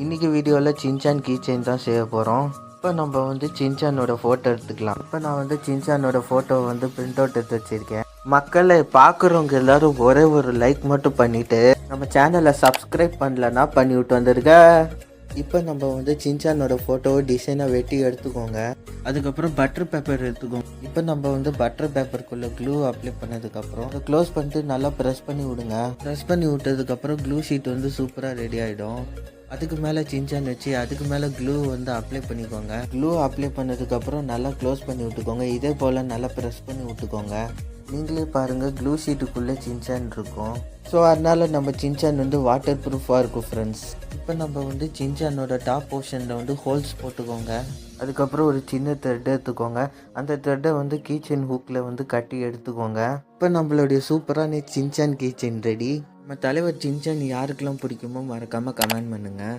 இன்றைக்கி வீடியோவில் Shinchan key chain தான் செய்ய போகிறோம். இப்போ நம்ம வந்து சின்சானோட ஃபோட்டோ எடுத்துக்கலாம். இப்போ நான் வந்து சின்சானோட ஃபோட்டோவை வந்து பிரிண்ட் அவுட் எடுத்து வச்சுருக்கேன். மக்களை பார்க்குறவங்க எல்லோரும் ஒரே ஒரு லைக் மட்டும் பண்ணிவிட்டு நம்ம சேனலை சப்ஸ்கிரைப் பண்ணலன்னா பண்ணி விட்டு வந்துருங்க. இப்போ நம்ம வந்து சின்சானோட ஃபோட்டோவை டிசைனாக வெட்டி எடுத்துக்கோங்க. அதுக்கப்புறம் பட்டர் பேப்பர் எடுத்துக்கோங்க. இப்போ நம்ம வந்து பட்டர் பேப்பருக்குள்ளே க்ளூ அப்ளை பண்ணதுக்கப்புறம் அதை க்ளோஸ் பண்ணிட்டு நல்லா ப்ரெஸ் பண்ணி விடுங்க. ப்ரெஸ் பண்ணி விட்டதுக்கப்புறம் க்ளூ ஷீட் வந்து சூப்பராக ரெடி ஆகிடும். அதுக்கு மேலே சின்சான் வச்சு அதுக்கு மேலே க்ளூ வந்து அப்ளை பண்ணிக்கோங்க. க்ளூ அப்ளை பண்ணதுக்கப்புறம் நல்லா க்ளோஸ் பண்ணி விட்டுக்கோங்க. இதே போல் நல்லா ப்ரெஸ் பண்ணி விட்டுக்கோங்க. நீங்களே பாருங்கள், க்ளூ ஷீட்டுக்குள்ளே சின்சான் இருக்கும். ஸோ அதனால் நம்ம சின்சான் வந்து வாட்டர் ப்ரூஃபாக இருக்கும் ஃப்ரெண்ட்ஸ். இப்போ நம்ம வந்து சின்சானோட டாப் போர்ஷனில் வந்து ஹோல்ஸ் போட்டுக்கோங்க. அதுக்கப்புறம் ஒரு சின்ன த்ரெட் எடுத்துக்கோங்க. அந்த த்ரெட்டை வந்து கீ செயின் ஹூக்கில் வந்து கட்டி எடுத்துக்கோங்க. இப்போ நம்மளுடைய சூப்பரான சின்சான் கீ செயின் ரெடி. நம்ம தலைவர் சின்சான் யாருக்கெல்லாம் பிடிக்குமோ மறக்காமல் கமெண்ட் பண்ணுங்கள்.